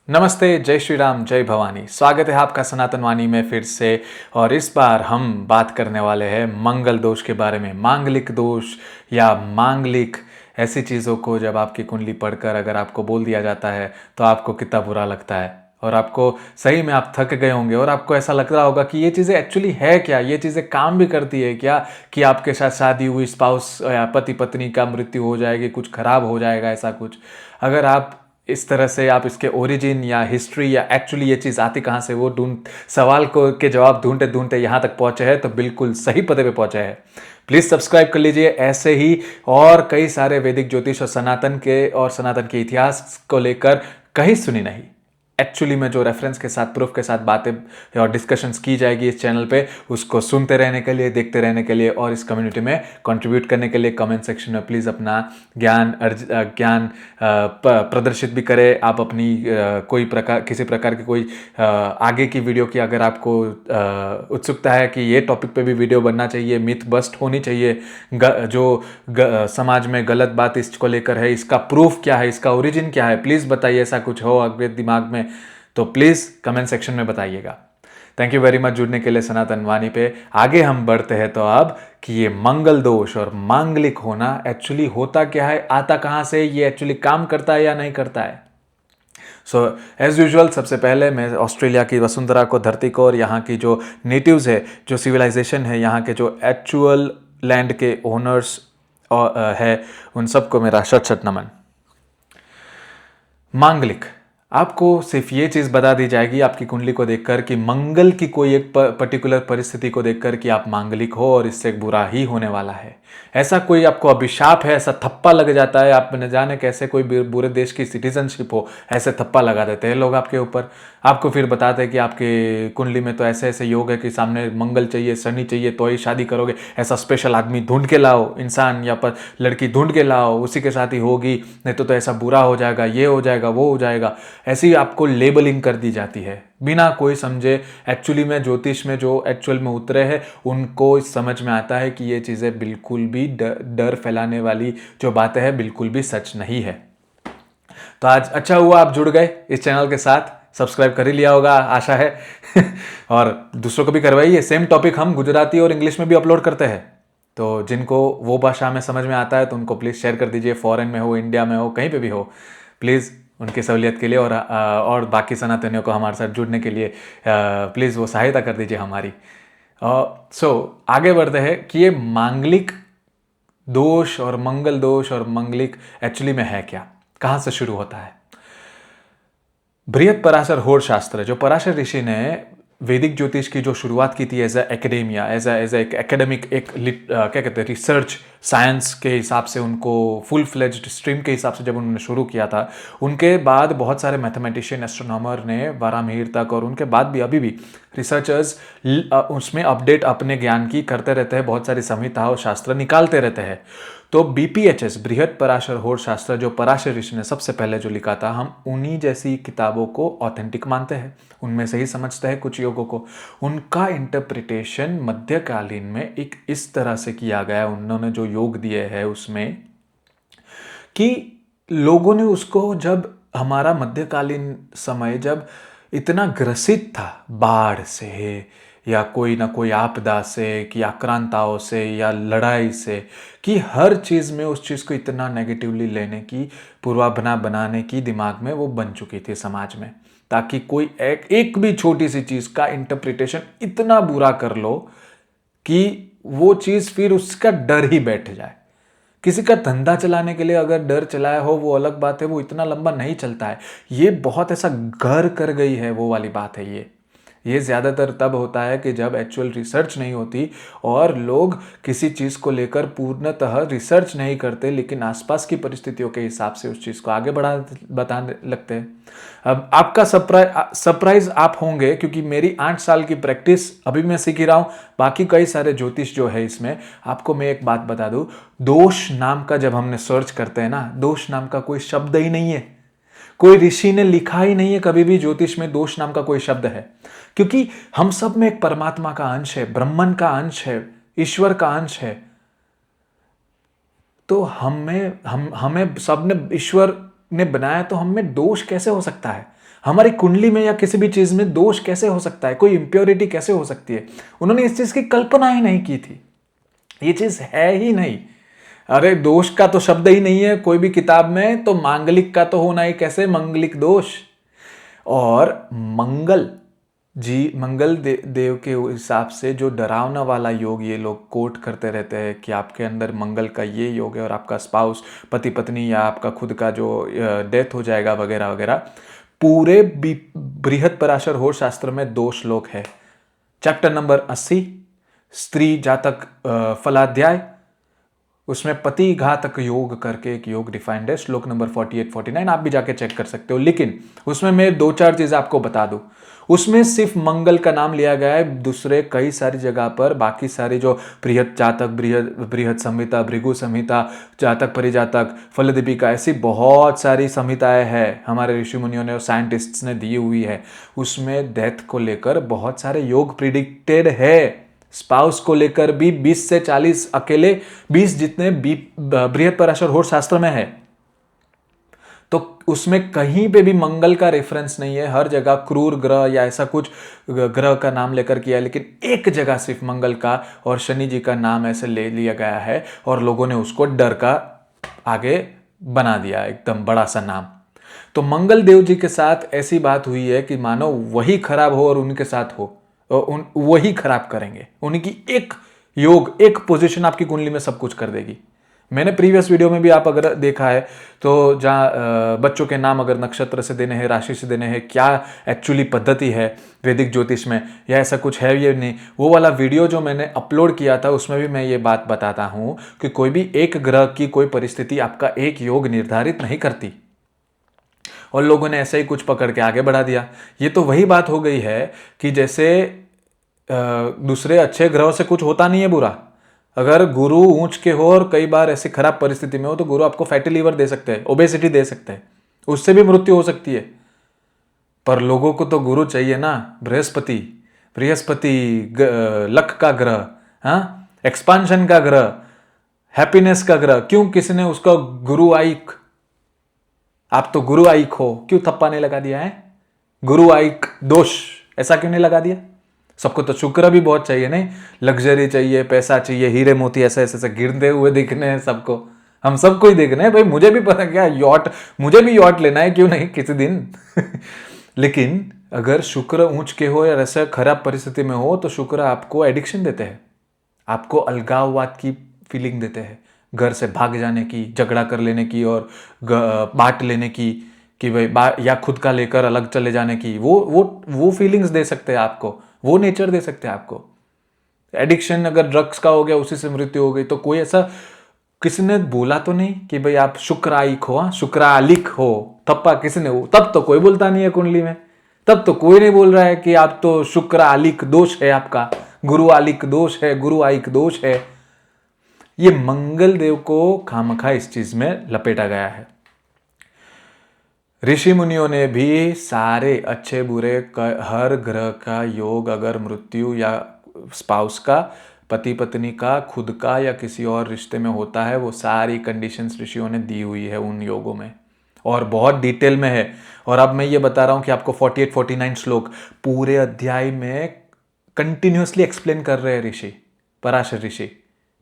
नमस्ते, जय श्री राम, जय भवानी। स्वागत है आपका सनातन वाणी में फिर से। और इस बार हम बात करने वाले हैं मंगल दोष के बारे में। मांगलिक दोष या मांगलिक ऐसी चीज़ों को जब आपकी कुंडली पढ़कर अगर आपको बोल दिया जाता है तो आपको कितना बुरा लगता है और आपको सही में आप थक गए होंगे और आपको ऐसा लग रहा होगा कि ये चीज़ें एक्चुअली है क्या, ये चीज़ें काम भी करती है क्या, कि आपके साथ शादी हुई, स्पाउस या पति पत्नी का मृत्यु हो जाएगी, कुछ खराब हो जाएगा, ऐसा कुछ। अगर आप इस तरह से आप इसके ओरिजिन या हिस्ट्री या एक्चुअली ये चीज़ आती कहाँ से वो ढूंढ सवाल को के जवाब ढूंढते ढूंढते यहाँ तक पहुँचे हैं तो बिल्कुल सही पते पे पहुँचे हैं। प्लीज़ सब्सक्राइब कर लीजिए ऐसे ही और कई सारे वैदिक ज्योतिष और सनातन के इतिहास को लेकर कहीं सुनी नहीं, एक्चुअली में जो रेफरेंस के साथ, प्रूफ के साथ बातें और डिस्कशंस की जाएगी इस चैनल पे, उसको सुनते रहने के लिए, देखते रहने के लिए और इस कम्युनिटी में कंट्रीब्यूट करने के लिए कमेंट सेक्शन में प्लीज़ अपना ज्ञान प्रदर्शित भी करें। आप अपनी किसी प्रकार की कोई आगे की वीडियो की अगर आपको उत्सुकता है कि ये टॉपिक पे भी वीडियो बनना चाहिए, मिथ बस्ट होनी चाहिए, समाज में गलत बात इसको लेकर है, इसका प्रूफ क्या है, इसका ओरिजिन क्या है, प्लीज़ बताइए। ऐसा कुछ हो आपके दिमाग में तो प्लीज़ कमेंट सेक्शन में बताइएगा। थैंक यू वेरी मच जुड़ने के लिए सनातन वाणी पे। आगे हम बढ़ते हैं तो अब कि ये मंगल दोष और मांगलिक होना एक्चुअली होता क्या है, आता कहाँ से, ये एक्चुअली काम करता है या नहीं करता है। सो एज यूजुअल सबसे पहले मैं ऑस्ट्रेलिया की वसुंधरा को, धरती को और यहाँ की जो नेटिव्स है, जो सिविलाइजेशन है, यहाँ के जो एक्चुअल लैंड के ओनर्स है, उन सबको मेरा शत शत नमन। मांगलिक, आपको सिर्फ ये चीज़ बता दी जाएगी आपकी कुंडली को देखकर कि मंगल की कोई एक पर्टिकुलर परिस्थिति को देखकर कि आप मांगलिक हो और इससे बुरा ही होने वाला है। ऐसा कोई आपको अभिशाप है, ऐसा थप्पा लग जाता है, आप न जाने कैसे कोई बुरे देश की सिटीजनशिप हो, ऐसे थप्पा लगा देते हैं लोग आपके ऊपर। आपको फिर बताते हैं कि आपके कुंडली में तो ऐसे ऐसे योग है कि सामने मंगल चाहिए, शनि चाहिए तो ही शादी करोगे, ऐसा स्पेशल आदमी ढूंढ के लाओ, इंसान या पर लड़की ढूंढ के लाओ, उसी के साथ ही होगी, नहीं तो ऐसा बुरा हो जाएगा, ये हो जाएगा, वो हो जाएगा। ऐसी आपको लेबलिंग कर दी जाती है बिना कोई समझे। एक्चुअली में ज्योतिष में जो एक्चुअल में उतरे हैं उनको समझ में आता है कि ये चीज़ें बिल्कुल भी डर फैलाने वाली जो बातें हैं बिल्कुल भी सच नहीं है। तो आज अच्छा हुआ आप जुड़ गए इस चैनल के साथ, सब्सक्राइब कर ही लिया होगा आशा है और दूसरों को भी करवाइए। सेम टॉपिक हम गुजराती और इंग्लिश में भी अपलोड करते हैं, तो जिनको वो भाषा में समझ में आता है तो उनको प्लीज़ शेयर कर दीजिए। फॉरेन में हो, इंडिया में हो, कहीं पे भी हो, प्लीज़ उनकी सहूलियत के लिए और बाकी सनातनियों को हमारे साथ जुड़ने के लिए प्लीज़ वो सहायता कर दीजिए हमारी। आगे बढ़ते हैं कि ये मांगलिक दोष और मंगल दोष और मंगलिक एक्चुअली में है क्या, कहाँ से शुरू होता है। बृहत पराशर होड़ शास्त्र, जो पराशर ऋषि ने वैदिक ज्योतिष की जो शुरुआत की थी एज ए एकेडेमिया, एज एक एकेडमिक, क्या कहते हैं, रिसर्च साइंस के हिसाब से, उनको फुल फ्लेज्ड स्ट्रीम के हिसाब से जब उन्होंने शुरू किया था, उनके बाद बहुत सारे मैथमेटिशियन, एस्ट्रोनॉमर ने वारामिहिर तक और उनके बाद भी अभी भी रिसर्चर्स उसमें अपडेट अपने ज्ञान की करते रहते हैं, बहुत सारी संहिता और शास्त्र निकालते रहते हैं। तो BPHS, बृहत पराशर होड़ शास्त्र, जो पराशर ऋषि ने सबसे पहले जो लिखा था, हम उन्हीं जैसी किताबों को ऑथेंटिक मानते हैं, उनमें से ही समझते हैं कुछ योगों को। उनका इंटरप्रिटेशन मध्यकालीन में एक इस तरह से किया गया, उन्होंने जो योग दिए हैं उसमें, कि लोगों ने उसको, जब हमारा मध्यकालीन समय जब इतना ग्रसित था बाढ़ से या कोई ना कोई आपदा से, कि आक्रांताओं से या लड़ाई से, कि हर चीज़ में उस चीज़ को इतना नेगेटिवली लेने की, पूर्वाभना बनाने की दिमाग में वो बन चुकी थी समाज में, ताकि कोई एक भी छोटी सी चीज़ का इंटरप्रिटेशन इतना बुरा कर लो कि वो चीज़ फिर उसका डर ही बैठ जाए। किसी का धंधा चलाने के लिए अगर डर चलाया हो वो अलग बात है, वो इतना लंबा नहीं चलता है। ये बहुत ऐसा घर कर गई है वो वाली बात है। ये ज़्यादातर तब होता है कि जब एक्चुअल रिसर्च नहीं होती और लोग किसी चीज़ को लेकर पूर्णतः रिसर्च नहीं करते, लेकिन आसपास की परिस्थितियों के हिसाब से उस चीज़ को आगे बताने लगते हैं। अब आपका सरप्राइज आप होंगे, क्योंकि मेरी 8 साल की प्रैक्टिस अभी मैं सीख ही रहा हूँ, बाकी कई सारे ज्योतिष जो है इसमें। आपको मैं एक बात बता दूँ, दोष नाम का जब हमने सर्च करते हैं ना, दोष नाम का कोई शब्द ही नहीं है, कोई ऋषि ने लिखा ही नहीं है कभी भी ज्योतिष में दोष नाम का कोई शब्द है, क्योंकि हम सब में एक परमात्मा का अंश है, ब्रह्मन का अंश है, ईश्वर का अंश है। तो हमें सबने ईश्वर ने बनाया तो हम में दोष कैसे हो सकता है? हमारी कुंडली में या किसी भी चीज में दोष कैसे हो सकता है? कोई इंप्योरिटी कैसे हो सकती है? उन्होंने इस चीज की कल्पना ही नहीं की थी। ये चीज है ही नहीं। अरे दोष का तो शब्द ही नहीं है कोई भी किताब में, तो मांगलिक का तो होना ही कैसे, मंगलिक दोष। और मंगल देव के हिसाब से जो डरावना वाला योग ये लोग कोट करते रहते हैं कि आपके अंदर मंगल का ये योग है और आपका स्पाउस, पति पत्नी या आपका खुद का जो डेथ हो जाएगा वगैरह वगैरह, पूरे बृहद पराशर होश शास्त्र में 2 श्लोक है। चैप्टर नंबर 80 स्त्री जातक फलाध्याय, उसमें पति घातक योग करके एक योग डिफाइंड है, श्लोक नंबर 48-49, आप भी जाके चेक कर सकते हो। लेकिन उसमें मैं 2-4 चीजें आपको बता दूं। उसमें सिर्फ मंगल का नाम लिया गया है, दूसरे कई सारी जगह पर बाकी सारी जो बृहद जातक, बृहद संहिता, भृगु संहिता, जातक परिजातक, फलदीपिका, ऐसी बहुत सारी संहिताएं हैं हमारे ऋषि मुनियों ने और साइंटिस्ट्स ने दी हुई है। उसमें डेथ को लेकर बहुत सारे योग प्रिडिक्टेड है। स्पाउस को लेकर भी 20 से 40 अकेले 20 जितने बृहद पराशर होश शास्त्र में है। तो उसमें कहीं पे भी मंगल का रेफरेंस नहीं है। हर जगह क्रूर ग्रह या ऐसा कुछ ग्रह का नाम लेकर किया है, लेकिन एक जगह सिर्फ मंगल का और शनि जी का नाम ऐसे ले लिया गया है और लोगों ने उसको डर का आगे बना दिया, एकदम बड़ा सा नाम। तो मंगल देव जी के साथ ऐसी बात हुई है कि मानो वही खराब हो और उनके साथ हो, वही खराब करेंगे। उनकी एक योग, एक पोजीशन आपकी कुंडली में सब कुछ कर देगी। मैंने प्रीवियस वीडियो में भी आप अगर देखा है तो जहाँ बच्चों के नाम अगर नक्षत्र से देने हैं, राशि से देने हैं, क्या एक्चुअली पद्धति है वैदिक ज्योतिष में या ऐसा कुछ है ये नहीं, वो वाला वीडियो जो मैंने अपलोड किया था उसमें भी मैं ये बात बताता हूँ कि कोई भी एक ग्रह की कोई परिस्थिति आपका एक योग निर्धारित नहीं करती और लोगों ने ऐसे ही कुछ पकड़ के आगे बढ़ा दिया। ये तो वही बात हो गई है कि जैसे दूसरे अच्छे ग्रहों से कुछ होता नहीं है बुरा। अगर गुरु ऊंच के हो और कई बार ऐसी खराब परिस्थिति में हो तो गुरु आपको फैटी लीवर दे सकते हैं, ओबेसिटी दे सकते हैं, उससे भी मृत्यु हो सकती है। पर लोगों को तो गुरु चाहिए ना, बृहस्पति लक का ग्रह, हाँ, एक्सपांशन का ग्रह, हैप्पीनेस का ग्रह। क्यों किसी ने उसका गुरु आइक, आप तो गुरु आइक हो, क्यों थप्पा नहीं लगा दिया है? गुरु आइक दोष ऐसा क्यों नहीं लगा दिया? सबको तो शुक्र भी बहुत चाहिए, नहीं? लग्जरी चाहिए, पैसा चाहिए, हीरे मोती ऐसे ऐसे गिरते हुए दिखने हैं सबको, हम सबको ही देखना है भाई। मुझे भी पता क्या यॉट, मुझे भी यॉट लेना है, क्यों नहीं किसी दिन लेकिन अगर शुक्र ऊंच के हो या ऐसा खराब परिस्थिति में हो तो शुक्र आपको एडिक्शन देते हैं, आपको अलगाववाद की फीलिंग देते हैं, घर से भाग जाने की, झगड़ा कर लेने की और बांट लेने की, कि भाई या खुद का लेकर अलग चले जाने की, वो फीलिंग्स दे सकते हैं आपको, वो नेचर दे सकते हैं आपको। एडिक्शन अगर ड्रग्स का हो गया, उसी से मृत्यु हो गई, तो कोई ऐसा किसी ने बोला तो नहीं कि भाई आप शुक्राइक हो, शुक्रालिक हो, थप्पा किसी ने, तब तो कोई बोलता नहीं है कुंडली में, तब तो कोई नहीं बोल रहा है कि आप तो शुक्रालिक दोष है, आपका गुरु आलिक दोष है, गुरु आइक दोष है। ये मंगल देव को खामखा इस चीज में लपेटा गया है। ऋषि मुनियों ने भी सारे अच्छे बुरे हर ग्रह का योग, अगर मृत्यु या स्पाउस का, पति पत्नी का, खुद का या किसी और रिश्ते में होता है, वो सारी कंडीशंस ऋषियों ने दी हुई है उन योगों में और बहुत डिटेल में है। और अब मैं ये बता रहा हूं कि आपको 48-49 श्लोक पूरे अध्याय में कंटिन्यूसली एक्सप्लेन कर रहे हैं ऋषि, पराशर ऋषि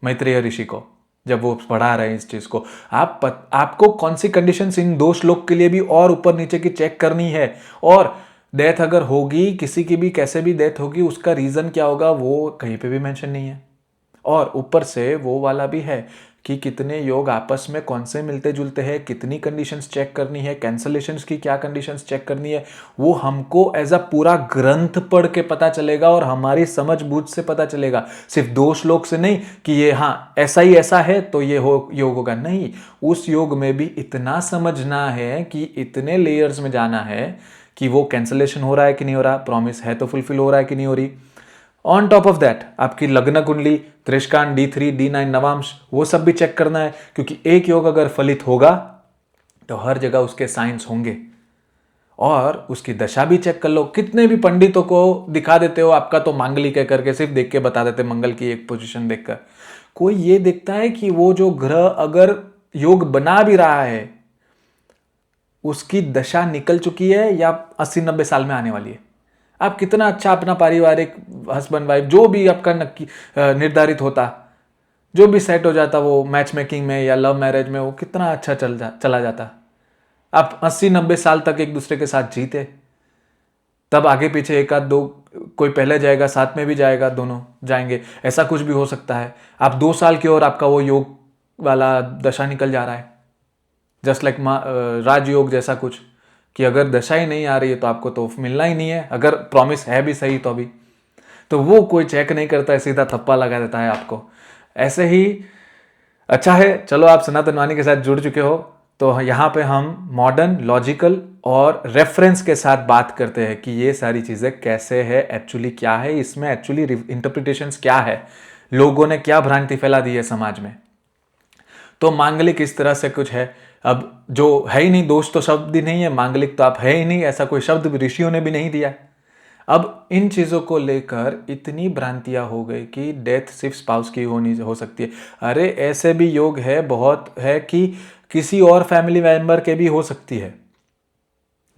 मैत्रेय ऋषि को, जब वो पढ़ा रहे हैं इस चीज को। आपको कौन सी कंडीशंस इन 2 श्लोक के लिए भी और ऊपर नीचे की चेक करनी है, और डेथ अगर होगी किसी की भी, कैसे भी डेथ होगी, उसका रीजन क्या होगा वो कहीं पे भी मेंशन नहीं है। और ऊपर से वो वाला भी है कि कितने योग आपस में कौन से मिलते जुलते हैं, कितनी कंडीशंस चेक करनी है, कैंसलेशंस की क्या कंडीशंस चेक करनी है, वो हमको एज अ पूरा ग्रंथ पढ़ के पता चलेगा और हमारी समझ बूझ से पता चलेगा। सिर्फ 2 श्लोक से नहीं कि ये हाँ ऐसा ही ऐसा है तो ये योग होगा, नहीं। उस योग में भी इतना समझना है कि इतने लेयर्स में जाना है कि वो कैंसलेशन हो रहा है कि नहीं हो रहा, प्रॉमिस है तो फुलफिल हो रहा है कि नहीं हो रही। ऑन टॉप ऑफ दैट आपकी लग्न कुंडली, त्रिशकान, D3, D9, नवांश, वो सब भी चेक करना है, क्योंकि एक योग अगर फलित होगा तो हर जगह उसके साइंस होंगे। और उसकी दशा भी चेक कर लो। कितने भी पंडितों को दिखा देते हो आपका तो मांगलिक है करके, सिर्फ देख के बता देते मंगल की एक पोजीशन देखकर। कोई ये देखता है कि वो जो ग्रह अगर योग बना भी रहा है उसकी दशा निकल चुकी है या 80-90 साल में आने वाली है। आप कितना अच्छा अपना पारिवारिक हस्बैंड वाइफ जो भी आपका नक्की निर्धारित होता, जो भी सेट हो जाता वो मैच मेकिंग में या लव मैरिज में, वो कितना अच्छा चला जाता। आप 80-90 साल तक एक दूसरे के साथ जीते, तब आगे पीछे एक आध दो कोई पहले जाएगा, साथ में भी जाएगा, दोनों जाएंगे, ऐसा कुछ भी हो सकता है। आप 2 साल की और आपका वो योग वाला दशा निकल जा रहा है, जस्ट लाइक राजयोग जैसा कुछ, कि अगर दशा ही नहीं आ रही है तो आपको तो मिलना ही नहीं है, अगर प्रॉमिस है भी सही तो अभी, तो वो कोई चेक नहीं करता है, सीधा थप्पा लगा देता है आपको। ऐसे ही अच्छा है, चलो आप सनातन वाणी के साथ जुड़ चुके हो, तो यहाँ पे हम मॉडर्न, लॉजिकल और रेफरेंस के साथ बात करते हैं कि ये सारी चीज़ें कैसे है, एक्चुअली क्या है, इसमें एक्चुअली इंटरप्रिटेशंस क्या है, लोगों ने क्या भ्रांति फैला दी है समाज में। तो मांगलिक इस तरह से कुछ है। अब जो है ही नहीं, दोष तो शब्द ही नहीं है, मांगलिक तो आप है ही नहीं, ऐसा कोई शब्द ऋषियों ने भी नहीं दिया। अब इन चीज़ों को लेकर इतनी भ्रांतियां हो गई कि डेथ सिर्फ स्पाउस की हो सकती है। अरे ऐसे भी योग है, बहुत है कि किसी और फैमिली मेंबर के भी हो सकती है,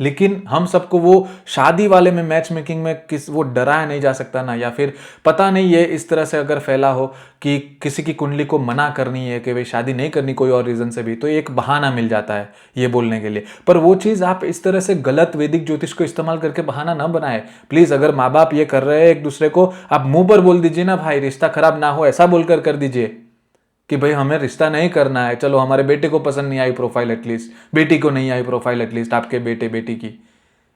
लेकिन हम सबको वो शादी वाले में मैच मेकिंग में वो डराया नहीं जा सकता ना, या फिर पता नहीं ये इस तरह से अगर फैला हो कि किसी की कुंडली को मना करनी है कि भाई शादी नहीं करनी कोई और रीजन से भी, तो एक बहाना मिल जाता है ये बोलने के लिए। पर वो चीज़ आप इस तरह से गलत वैदिक ज्योतिष को इस्तेमाल करके बहाना ना बनाए प्लीज़। अगर माँ बाप ये कर रहे हैं एक दूसरे को, आप मुंह पर बोल दीजिए ना, भाई रिश्ता खराब ना हो, ऐसा बोलकर कर दीजिए कि भाई हमें रिश्ता नहीं करना है, चलो हमारे बेटे को पसंद नहीं आई प्रोफाइल एटलीस्ट, बेटी को नहीं आई प्रोफाइल एटलीस्ट आपके बेटे बेटी की।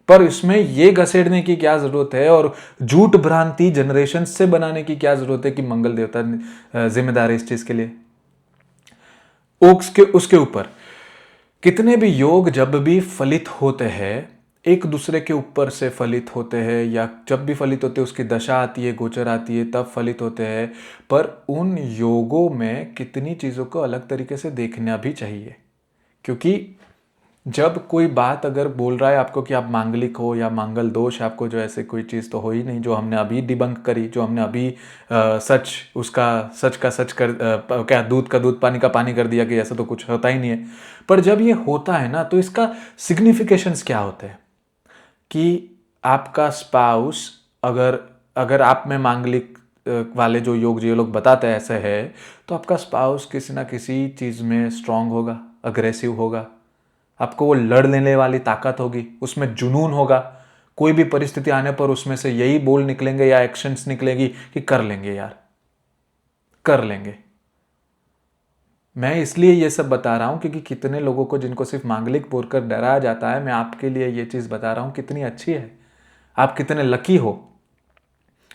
पर इसमें ये घसेड़ने की क्या जरूरत है और झूठ भ्रांति जनरेशन से बनाने की क्या जरूरत है कि मंगल देवता जिम्मेदार है इस चीज के लिए। उसके ऊपर कितने भी योग जब भी फलित होते हैं, एक दूसरे के ऊपर से फलित होते हैं, या जब भी फलित होते हैं उसकी दशा आती है, गोचर आती है, तब फलित होते हैं। पर उन योगों में कितनी चीज़ों को अलग तरीके से देखना भी चाहिए, क्योंकि जब कोई बात अगर बोल रहा है आपको कि आप मांगलिक हो या मांगल दोष है आपको, जो ऐसे कोई चीज़ तो हो ही नहीं, जो हमने अभी डिबंक करी, जो हमने अभी सच उसका सच का सच कर क्या दूध का दूध पानी का पानी कर दिया कि ऐसा तो कुछ होता ही नहीं है। पर जब ये होता है ना, तो इसका सिग्निफिकेशंस क्या होते हैं कि आपका स्पाउस अगर अगर आप में मांगलिक वाले जो योग जो लोग बताते हैं ऐसे है, तो आपका स्पाउस किसी ना किसी चीज़ में स्ट्रांग होगा, अग्रेसिव होगा, आपको वो लड़ लेने वाली ताकत होगी, उसमें जुनून होगा, कोई भी परिस्थिति आने पर उसमें से यही बोल निकलेंगे या एक्शंस निकलेगी कि कर लेंगे यार, कर लेंगे। मैं इसलिए ये सब बता रहा हूं क्योंकि कितने लोगों को जिनको सिर्फ मांगलिक बोलकर डराया जाता है, मैं आपके लिए ये चीज़ बता रहा हूं कितनी अच्छी है, आप कितने लकी हो।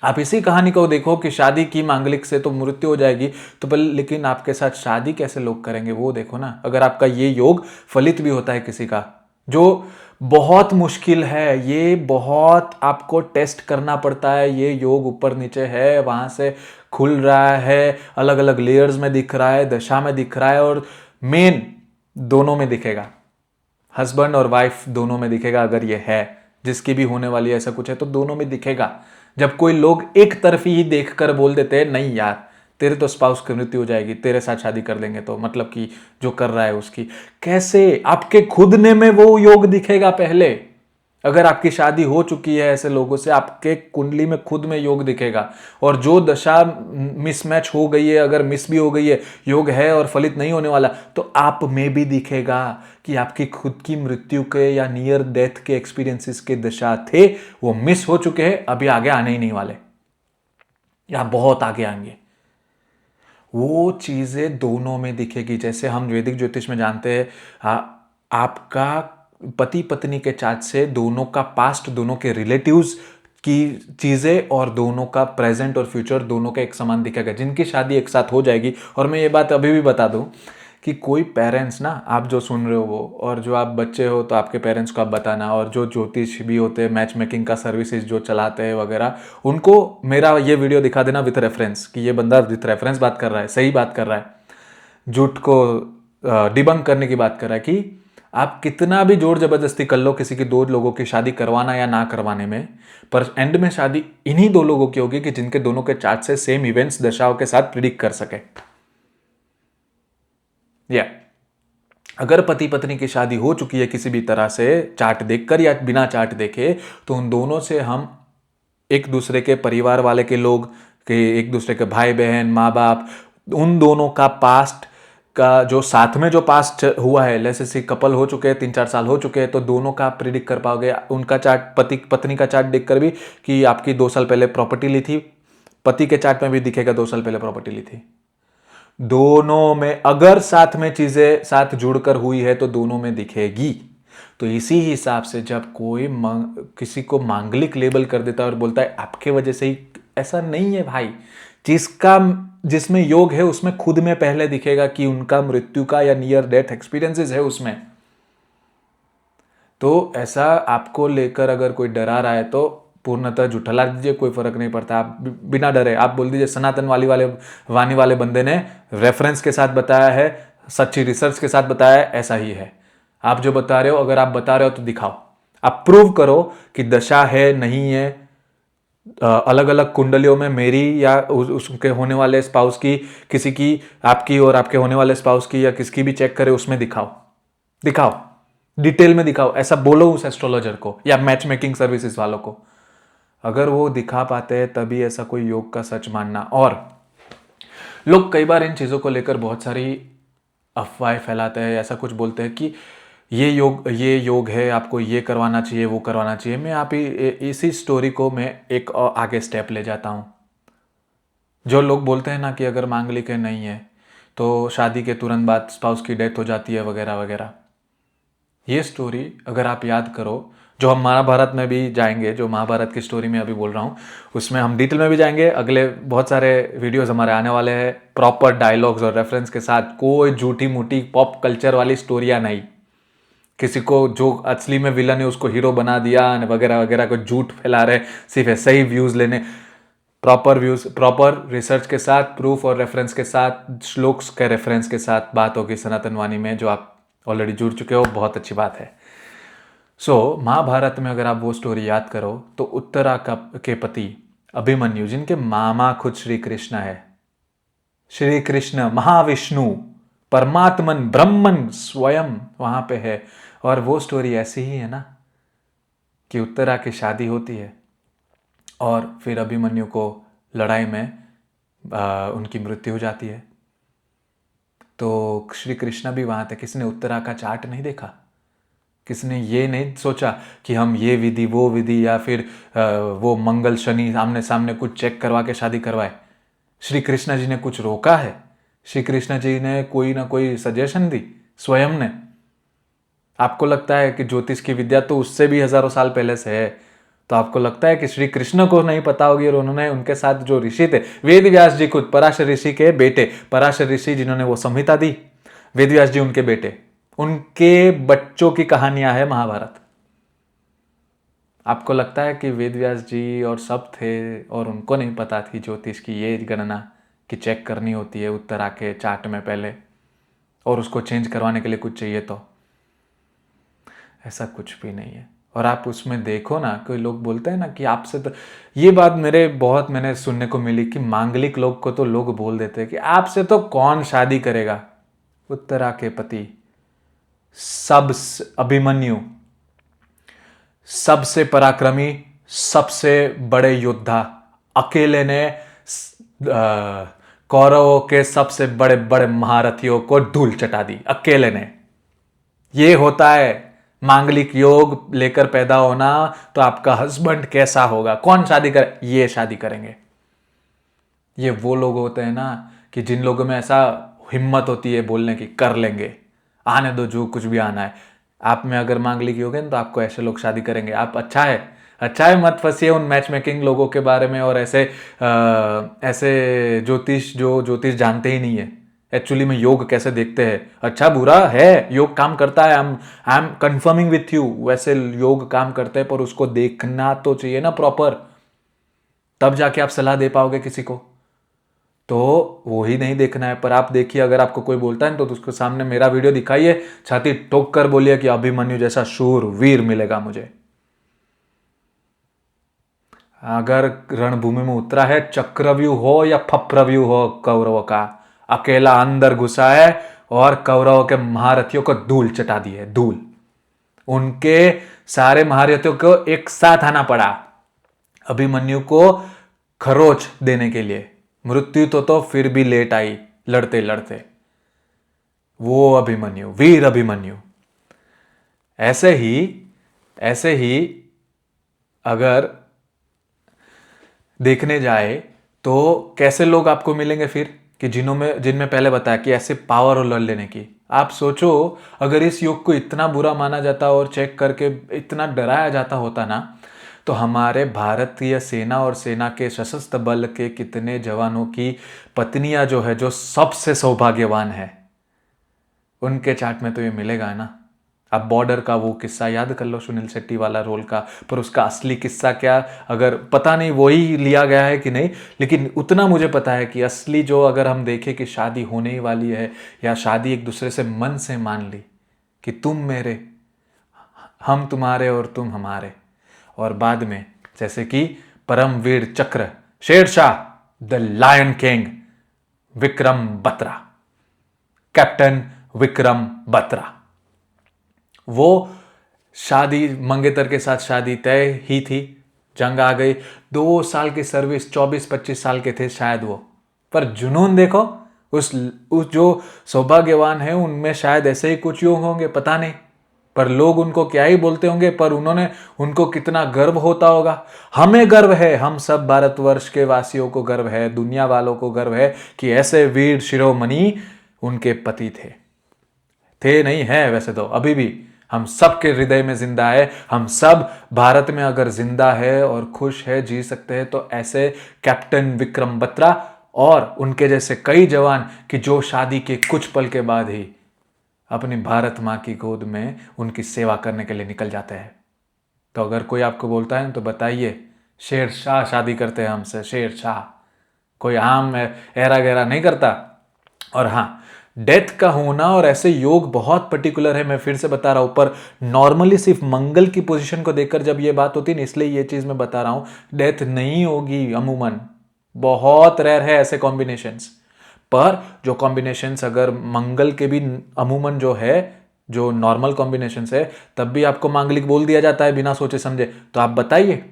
आप इसी कहानी को देखो कि शादी की मांगलिक से तो मृत्यु हो जाएगी, तो लेकिन आपके साथ शादी कैसे लोग करेंगे वो देखो ना। अगर आपका ये योग फलित भी होता है किसी का, जो बहुत मुश्किल है, ये बहुत आपको टेस्ट करना पड़ता है, ये योग ऊपर नीचे है, वहां से खुल रहा है, अलग अलग लेयर्स में दिख रहा है, दशा में दिख रहा है, और मेन दोनों में दिखेगा, हस्बैंड और वाइफ दोनों में दिखेगा। अगर ये है जिसकी भी होने वाली ऐसा कुछ है तो दोनों में दिखेगा। जब कोई लोग एक तरफी ही देखकर बोल देते हैं नहीं यार तेरे तो स्पाउस की मृत्यु हो जाएगी, तेरे साथ शादी कर लेंगे, तो मतलब कि जो कर रहा है उसकी, कैसे आपके खुद ने में वो योग दिखेगा पहले। अगर आपकी शादी हो चुकी है ऐसे लोगों से, आपके कुंडली में खुद में योग दिखेगा, और जो दशा मिसमैच हो गई है, अगर मिस भी हो गई है, योग है और फलित नहीं होने वाला, तो आप में भी दिखेगा कि आपकी खुद की मृत्यु के या नियर डेथ के एक्सपीरियंसेस के दशा थे, वो मिस हो चुके हैं, अभी आगे आने ही नहीं वाले या बहुत आगे आएंगे। वो चीजें दोनों में दिखेगी। जैसे हम वैदिक ज्योतिष में जानते हैं, आपका पति पत्नी के चार्ट से दोनों का पास्ट, दोनों के रिलेटिव्स की चीजें और दोनों का प्रेजेंट और फ्यूचर दोनों का एक समान दिखेगा, जिनकी शादी एक साथ हो जाएगी। और मैं ये बात अभी भी बता दूं कि कोई पेरेंट्स ना, आप जो सुन रहे हो वो, और जो आप बच्चे हो तो आपके पेरेंट्स को आप बताना, और जो ज्योतिष भी होते हैं, मैच मेकिंग का सर्विसेज जो चलाते हैं वगैरह, उनको मेरा ये वीडियो दिखा देना विथ रेफरेंस कि ये बंदा विथ रेफरेंस बात कर रहा है, सही बात कर रहा है, झूठ को डिबंक करने की बात कर रहा है। कि आप कितना भी जोर जबरदस्ती कर लो किसी की दो लोगों की शादी करवाना या ना करवाने में, पर एंड में शादी इन्हीं दो लोगों की होगी कि जिनके दोनों के चार्ट से सेम इवेंट्स दशाओं के साथ प्रिडिक्ट कर सके। अगर पति पत्नी की शादी हो चुकी है किसी भी तरह से, चार्ट देखकर या बिना चार्ट देखे, तो उन दोनों से हम एक दूसरे के परिवार वाले के लोग, के एक दूसरे के भाई बहन माँ बाप, उन दोनों का पास्ट का जो साथ में जो पास्ट हुआ है, जैसे से कपल हो चुके हैं, 3-4 साल हो चुके हैं, तो दोनों का आप प्रिडिक्ट कर पाओगे। उनका चार्ट, पति पत्नी का चार्ट देखकर भी कि आपकी 2 साल पहले प्रॉपर्टी ली थी, पति के चार्ट में भी दिखेगा 2 साल पहले प्रॉपर्टी ली थी। दोनों में अगर साथ में चीजें साथ जुड़कर हुई है तो दोनों में दिखेगी। तो इसी हिसाब से जब कोई किसी को मांगलिक लेबल कर देता है और बोलता है आपके वजह से ही, ऐसा नहीं है भाई। जिसका जिसमें योग है उसमें खुद में पहले दिखेगा कि उनका मृत्यु का या नियर डेथ एक्सपीरियंसेस है उसमें। तो ऐसा आपको लेकर अगर कोई डरा रहा है तो पूर्णतः झुठला दीजिए, कोई फर्क नहीं पड़ता। आप बिना डरे आप बोल दीजिए सनातन वाणी वाले बंदे ने रेफरेंस के साथ बताया है, सच्ची रिसर्च के साथ बताया है, ऐसा ही है। आप जो बता रहे हो, अगर आप बता रहे हो तो दिखाओ, आप प्रूव करो कि दशा है नहीं है, अलग अलग कुंडलियों में मेरी या उसके होने वाले स्पाउस की, किसी की, आपकी और आपके होने वाले स्पाउस की, या किसकी भी चेक करे, उसमें दिखाओ, दिखाओ डिटेल में दिखाओ, ऐसा बोलो उस एस्ट्रोलॉजर को या मैच मेकिंग सर्विसेज वालों को। अगर वो दिखा पाते हैं तभी ऐसा कोई योग का सच मानना। और लोग कई बार इन चीज़ों को लेकर बहुत सारी अफवाहें फैलाते हैं, ऐसा कुछ बोलते हैं कि ये योग है, आपको ये करवाना चाहिए, वो करवाना चाहिए। मैं आप ही इसी स्टोरी को मैं एक और आगे स्टेप ले जाता हूँ। जो लोग बोलते हैं ना कि अगर मांगलिक है नहीं है तो शादी के तुरंत बाद स्पाउस की डेथ हो जाती है वगैरह वगैरह, ये स्टोरी अगर आप याद करो, जो हम महाभारत में भी जाएंगे, जो महाभारत की स्टोरी में अभी बोल रहा हूँ उसमें हम डिटेल में भी जाएंगे। अगले बहुत सारे वीडियोस हमारे आने वाले हैं, प्रॉपर डायलॉग्स और रेफरेंस के साथ, कोई झूठी मूठी पॉप कल्चर वाली स्टोरियाँ नहीं, किसी को जो असली में विलन है उसको हीरो बना दिया वगैरह वगैरह, को झूठ फैला रहे सिर्फ ऐसे ही व्यूज लेने। प्रॉपर व्यूज, प्रॉपर रिसर्च के साथ, प्रूफ और रेफरेंस के साथ, श्लोक्स के रेफरेंस के साथ बात होगी सनातन वाणी में, जो आप ऑलरेडी जुड़ चुके हो, बहुत अच्छी बात है। महाभारत में अगर आप वो स्टोरी याद करो तो उत्तरा के पति अभिमन्यु, जिनके मामा खुद श्री कृष्ण है, श्री कृष्ण महाविष्णु परमात्मन ब्रह्मन स्वयं वहां पे है। और वो स्टोरी ऐसी ही है ना कि उत्तरा की शादी होती है और फिर अभिमन्यु को लड़ाई में उनकी मृत्यु हो जाती है। तो श्री कृष्ण भी वहां थे, किसने उत्तरा का चार्ट नहीं देखा, किसने ये नहीं सोचा कि हम ये विधि वो विधि या फिर वो मंगल शनि आमने सामने कुछ चेक करवा के शादी करवाए। श्री कृष्ण जी ने कुछ रोका है? श्री कृष्ण जी ने कोई ना कोई सजेशन दी स्वयं ने? आपको लगता है कि ज्योतिष की विद्या तो उससे भी हजारों साल पहले से है, तो आपको लगता है कि श्री कृष्ण को नहीं पता होगी? और उन्होंने उनके साथ जो ऋषि थे, वेद व्यास जी खुद पराशर ऋषि के बेटे, पराशर ऋषि जिन्होंने वो संहिता दी, वेद व्यास जी उनके बेटे, उनके बच्चों की कहानियां है महाभारत। आपको लगता है कि वेद व्यास जी और सब थे और उनको नहीं पता थी ज्योतिष की ये गणना कि चेक करनी होती है उत्तरा के चार्ट में पहले, और उसको चेंज करवाने के लिए कुछ चाहिए? तो ऐसा कुछ भी नहीं है। और आप उसमें देखो ना, कोई लोग बोलते हैं ना कि आपसे तो, ये बात मैंने सुनने को मिली कि मांगलिक लोग को तो लोग बोल देते हैं कि आपसे तो कौन शादी करेगा। उत्तरा के पति अभिमन्यु सबसे पराक्रमी, सबसे बड़े योद्धा, अकेले ने कौरवों के सबसे बड़े बड़े महारथियों को धूल चटा दी, अकेले ने। ये होता है मांगलिक योग लेकर पैदा होना। तो आपका हस्बैंड कैसा होगा, कौन शादी करे? ये शादी करेंगे। ये वो लोग होते हैं ना कि जिन लोगों में ऐसा हिम्मत होती है बोलने की, कर लेंगे, आने दो जो कुछ भी आना है। आप में अगर मांगलिक योग है तो आपको ऐसे लोग शादी करेंगे। आप अच्छा है मत फंसिए उन मैच मेकिंग लोगों के बारे में और ऐसे ज्योतिष जानते ही नहीं है एक्चुअली में योग कैसे देखते हैं। अच्छा बुरा है, योग काम करता है, I am confirming with you, वैसे योग काम करते हैं, पर उसको देखना तो चाहिए ना प्रॉपर, तब जाके आप सलाह दे पाओगे किसी को। तो वो ही नहीं देखना है। पर आप देखिए, अगर आपको कोई बोलता है तो उसके सामने मेरा वीडियो दिखाइए, छाती ठोक कर बोलिए कि अभिमन्यु जैसा शूर वीर मिलेगा मुझे। अगर रणभूमि में उतरा है, चक्रव्यूह हो या फप्रव्यूह हो कौरवों का, अकेला अंदर घुसा है और कौरवों के महारथियों को धूल चटा दी है, धूल। उनके सारे महारथियों को एक साथ आना पड़ा अभिमन्यु को खरोच देने के लिए। मृत्यु तो फिर भी लेट आई लड़ते लड़ते। वो अभिमन्यु, वीर अभिमन्यु। ऐसे ही अगर देखने जाए तो कैसे लोग आपको मिलेंगे फिर, कि जिनमें पहले बताया कि ऐसे पावर और लड़ लेने की। आप सोचो अगर इस योग को इतना बुरा माना जाता और चेक करके इतना डराया जाता होता ना, तो हमारे भारतीय सेना और सेना के सशस्त्र बल के कितने जवानों की पत्नियां जो है, जो सबसे सौभाग्यवान है, उनके चार्ट में तो ये मिलेगा ना। अब बॉर्डर का वो किस्सा याद कर लो, सुनील शेट्टी वाला रोल का, पर उसका असली किस्सा क्या, अगर पता नहीं वही लिया गया है कि नहीं, लेकिन उतना मुझे पता है कि असली जो अगर हम देखें कि शादी होने ही वाली है या शादी एक दूसरे से मन से मान ली कि तुम मेरे, हम तुम्हारे और तुम हमारे, और बाद में जैसे कि Paramvir Chakra Shershaah the lion king Vikram Batra, captain Vikram Batra, वो शादी मंगेतर के साथ शादी तय ही थी, जंग आ गई, 2 साल की सर्विस, 24-25 साल के थे शायद वो, पर जुनून देखो उस जो सौभाग्यवान है उनमें शायद ऐसे ही कुछ योग होंगे, पता नहीं, पर लोग उनको क्या ही बोलते होंगे, पर उनको कितना गर्व होता होगा। हमें गर्व है, हम सब भारतवर्ष के वासियों को गर्व है, दुनिया वालों को गर्व है कि ऐसे वीर शिरोमणि उनके पति थे नहीं है, वैसे तो अभी भी हम सब के हृदय में जिंदा है। हम सब भारत में अगर जिंदा है और खुश है, जी सकते हैं, तो ऐसे कैप्टन विक्रम बत्रा और उनके जैसे कई जवान कि जो शादी के कुछ पल के बाद ही अपनी भारत माँ की गोद में उनकी सेवा करने के लिए निकल जाते हैं। तो अगर कोई आपको बोलता है तो बताइए, शेरशाह शादी करते हैं हमसे, शेरशाह, कोई आम एरा गहरा नहीं करता। और हाँ, डेथ का होना और ऐसे योग बहुत पर्टिकुलर है, मैं फिर से बता रहा हूं, पर नॉर्मली सिर्फ मंगल की पोजीशन को देखकर जब ये बात होती है, इसलिए ये चीज मैं बता रहा हूं, डेथ नहीं होगी अमूमन, बहुत रेयर है ऐसे कॉम्बिनेशंस। पर जो कॉम्बिनेशंस अगर मंगल के भी अमूमन जो है, जो नॉर्मल कॉम्बिनेशंस है, तब भी आपको मांगलिक बोल दिया जाता है बिना सोचे समझे, तो आप बताइए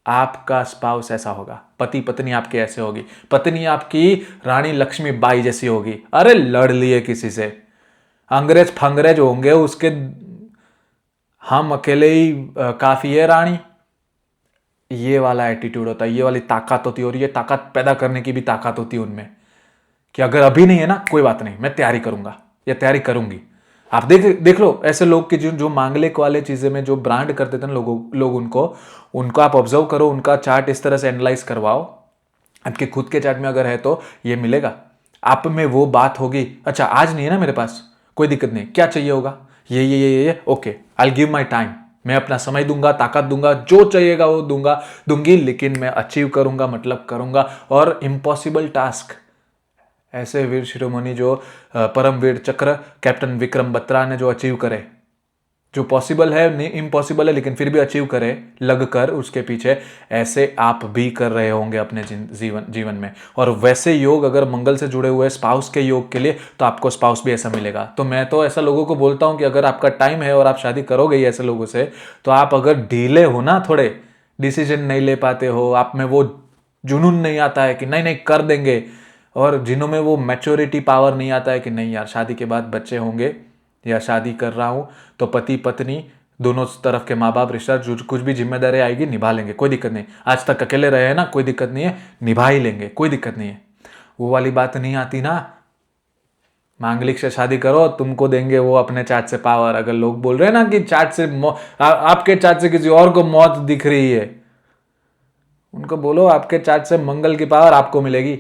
आपका स्पाउस ऐसा होगा, पति पत्नी आपके ऐसे होगी, पत्नी आपकी रानी लक्ष्मीबाई जैसी होगी, अरे लड़ लिए किसी से, अंग्रेज फंग्रेज होंगे उसके, हम अकेले ही काफी है रानी, ये वाला एटीट्यूड होता है, ये वाली ताकत होती है, और ये ताकत पैदा करने की भी ताकत होती है उनमें, कि अगर अभी नहीं है ना कोई बात नहीं, मैं तैयारी करूंगा या तैयारी करूंगी। आप देख लो ऐसे लोग की जो मांगलिक वाले चीजें में जो ब्रांड करते थे लोग उनको आप ऑब्जर्व करो, उनका चार्ट इस तरह से एनालाइज करवाओ, आपके खुद के चार्ट में अगर है तो ये मिलेगा आप में, वो बात होगी, अच्छा आज नहीं है ना मेरे पास, कोई दिक्कत नहीं, क्या चाहिए होगा, ये okay, I give my time, मैं अपना समय दूंगा, ताकत दूंगा, जो चाहिएगा वो दूंगी, लेकिन मैं अचीव करूंगा, मतलब करूंगा। और इम्पॉसिबल टास्क ऐसे वीर शिरोमणि जो परमवीर चक्र कैप्टन विक्रम बत्रा ने जो अचीव करे, जो पॉसिबल है, नहीं इम्पॉसिबल है, लेकिन फिर भी अचीव करे लग कर उसके पीछे, ऐसे आप भी कर रहे होंगे अपने जीवन में। और वैसे योग अगर मंगल से जुड़े हुए स्पाउस के योग के लिए, तो आपको स्पाउस भी ऐसा मिलेगा। तो मैं तो ऐसा लोगों को बोलता हूं कि अगर आपका टाइम है और आप शादी करोगे ही ऐसे लोगों से, तो आप अगर ढीले हो ना, थोड़े डिसीजन नहीं ले पाते हो, आप में वो जुनून नहीं आता है कि नहीं नहीं कर देंगे, और जिन्हों में वो मैच्योरिटी पावर नहीं आता है कि नहीं यार शादी के बाद बच्चे होंगे, या शादी कर रहा हूं तो पति पत्नी दोनों तरफ के माँ बाप रिश्ता, जो कुछ भी जिम्मेदारी आएगी निभा लेंगे, कोई दिक्कत नहीं, आज तक अकेले रहे हैं ना, कोई दिक्कत नहीं है, निभा ही लेंगे, कोई दिक्कत नहीं है, वो वाली बात नहीं आती ना। मांगलिक से शादी करो, तुमको देंगे वो अपने चार्ट से पावर। अगर लोग बोल रहे हैं ना कि चार्ट से आपके चार्ट से किसी और को मौत दिख रही है, उनको बोलो आपके चार्ट से मंगल की पावर आपको मिलेगी।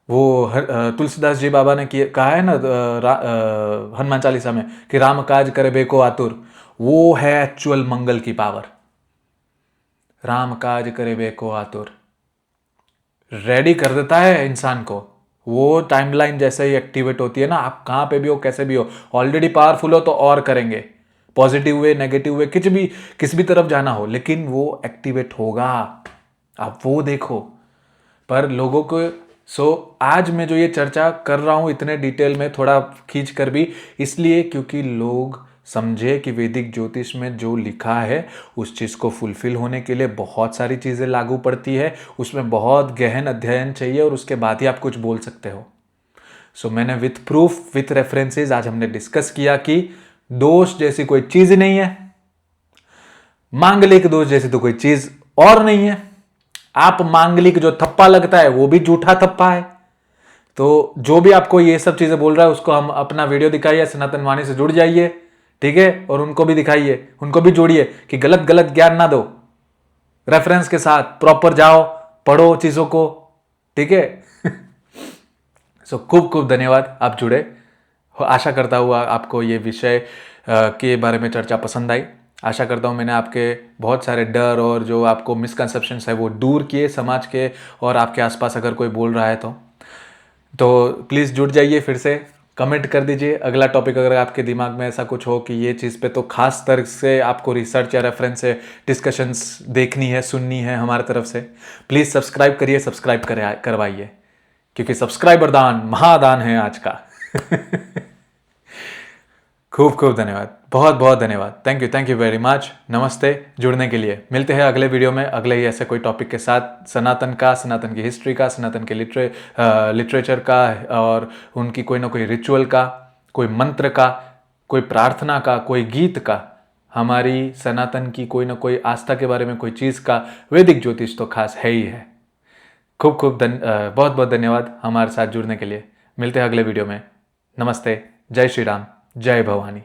वो तुलसीदास जी बाबा ने कहा है ना हनुमान चालीसा में कि राम काज करे बेको आतुर, वो है एक्चुअल मंगल की पावर। राम काज करे बेको आतुर रेडी कर देता है इंसान को, वो टाइमलाइन जैसे ही एक्टिवेट होती है ना, आप कहां पे भी हो कैसे भी हो, ऑलरेडी पावरफुल हो तो और करेंगे, पॉजिटिव वे नेगेटिव वे किस भी तरफ जाना हो, लेकिन वो एक्टिवेट होगा, आप वो देखो। पर लोगों को आज मैं जो ये चर्चा कर रहा हूँ इतने डिटेल में, थोड़ा खींच कर भी, इसलिए क्योंकि लोग समझे कि वैदिक ज्योतिष में जो लिखा है उस चीज़ को फुलफिल होने के लिए बहुत सारी चीज़ें लागू पड़ती है, उसमें बहुत गहन अध्ययन चाहिए और उसके बाद ही आप कुछ बोल सकते हो। मैंने विथ प्रूफ विथ रेफरेंसेस आज हमने डिस्कस किया कि दोष जैसी कोई चीज़ नहीं है, मांगलिक दोष जैसी तो कोई चीज़ और नहीं है। आप मांगलिक जो थप्पा लगता है वो भी झूठा थप्पा है। तो जो भी आपको ये सब चीजें बोल रहा है उसको हम अपना वीडियो दिखाइए, सनातन वाणी से जुड़ जाइए, ठीक है, और उनको भी दिखाइए, उनको भी जोड़िए कि गलत गलत ज्ञान ना दो, रेफरेंस के साथ प्रॉपर जाओ, पढ़ो चीजों को, ठीक है। खूब खूब धन्यवाद, आप जुड़े। आशा करता हूँ आपको ये विषय के बारे में चर्चा पसंद आई। आशा करता हूँ मैंने आपके बहुत सारे डर और जो आपको मिसकंसेप्शंस है वो दूर किए समाज के, और आपके आसपास अगर कोई बोल रहा है तो प्लीज़ जुड़ जाइए, फिर से कमेंट कर दीजिए अगला टॉपिक अगर आपके दिमाग में ऐसा कुछ हो कि ये चीज़ पे तो खास तरह से आपको रिसर्च या रेफरेंस से डिस्कशंस देखनी है, सुननी है हमारे तरफ से। प्लीज़ सब्सक्राइब करिए, सब्सक्राइब करवाइए, क्योंकि सब्सक्राइबर दान महादान है आज का। खूब खूब धन्यवाद, बहुत बहुत धन्यवाद, थैंक यू वेरी मच। नमस्ते, जुड़ने के लिए। मिलते हैं अगले वीडियो में अगले ही ऐसे कोई टॉपिक के साथ, सनातन का, सनातन की हिस्ट्री का, सनातन के लिटरेचर का, और उनकी कोई ना कोई रिचुअल का, कोई मंत्र का, कोई प्रार्थना का, कोई गीत का, हमारी सनातन की कोई ना कोई आस्था के बारे में कोई चीज़ का, वैदिक ज्योतिष तो खास है ही है। खूब खूब बहुत बहुत धन्यवाद हमारे साथ जुड़ने के लिए। मिलते हैं अगले वीडियो में। नमस्ते, जय श्री राम, जय भवानी।